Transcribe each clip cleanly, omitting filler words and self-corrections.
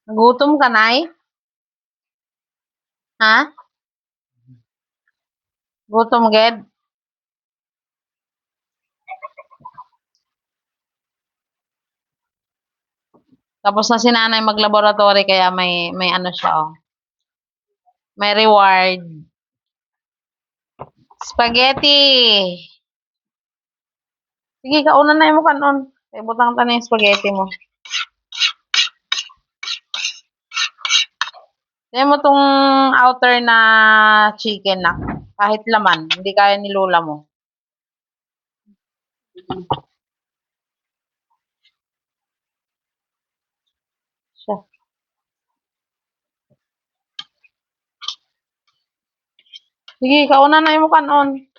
Nagutom ka, Nay? Ha? Gutom, Ged? Tapos na si nanay mag-laboratory kaya may ano siya, oh. May reward. Spaghetti! Sige, kauna na mo kanon. Kaya butang ta na yung spaghetti mo. Kaya mo tong outer na chicken na. Kahit laman, hindi kaya ni lola mo. Siya. Sige, kauna na mo kanon.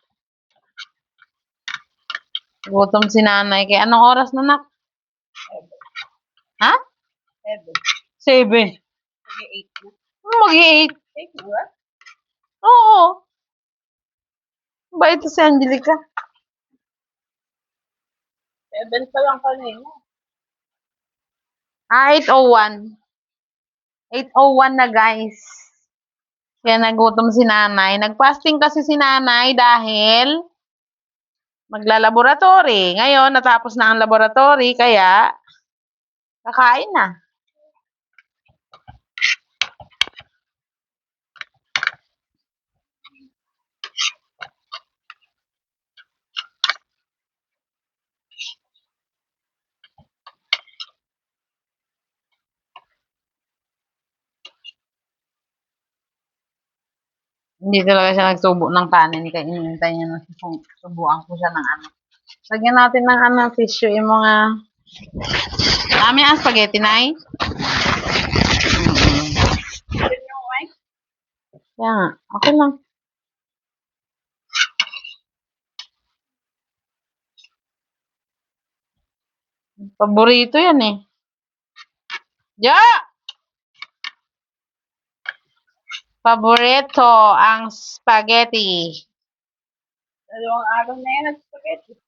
Gutom si nanay. Kaya anong oras na, nak? Ha? 7. 7. Mag-8. Oo. Ba ito si Angelica? 7 pa lang kanina. 8:01. 8:01 na, guys. Kaya nagutom si nanay. Nag-fasting kasi si nanay dahil magla-laboratory. Ngayon, natapos na ang laboratory, kaya kakain na. Hindi talaga siya nagsubo ng kanin kaya inintay niya na subuan ko siya ng ano. Lagyan natin ng ano, tissue yung mga... Dami ang spaghetti, Nay. Kaya nga, okay lang. Paborito yan eh. Ja! Paborito ang spaghetti. Dalawang araw na yan spaghetti.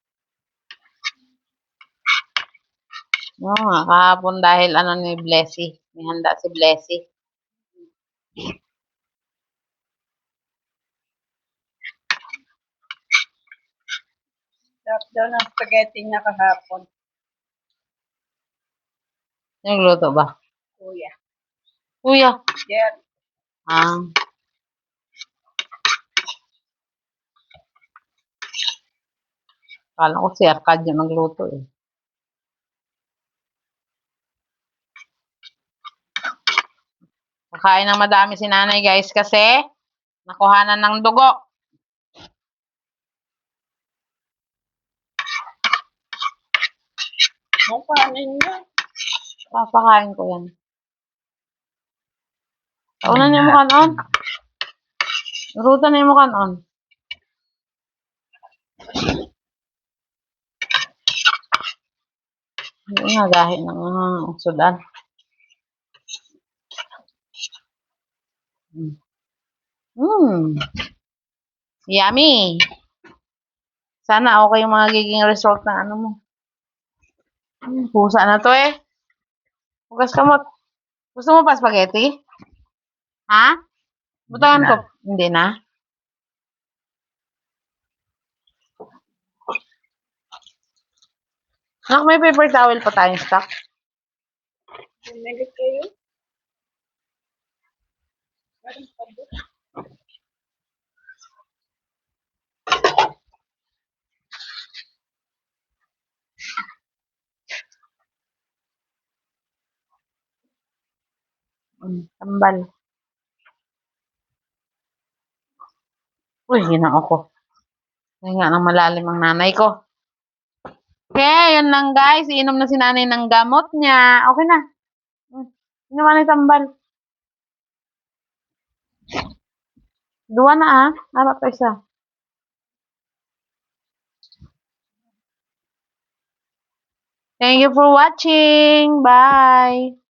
Oo nga, kahapon dahil ano ni Blessy. May handa si Blessy. Sarap daw ng spaghetti niya kahapon. Nagluto ba? Kuya. Kuya? Yes. Ah. Kala ko si Arcad yung nagluto eh. Kakain ng madami si nanay, guys, kasi nakuhanan ng dugo. Papakain niya. Papakain ko yan. Kaunan niya mo kanon. Ruta na mo kanon. Hindi nga gahi ng sudan. Yummy. Sana okay yung magiging result ng ano mo. Pusa na to eh. Hugas ka mo. Gusto mo pa spaghetti? Ha? Butangan ko. Hindi na. Nak, may paper towel pa tayong stock. Megat kayo? Tambal. Uy, ginoo ko. Kaya nga nang malalim ang nanay ko. Okay, yun lang guys. Iinom na si nanay ng gamot niya. Okay na. Inom na tambal. Dua na ah. Harap pa isa. Thank you for watching. Bye.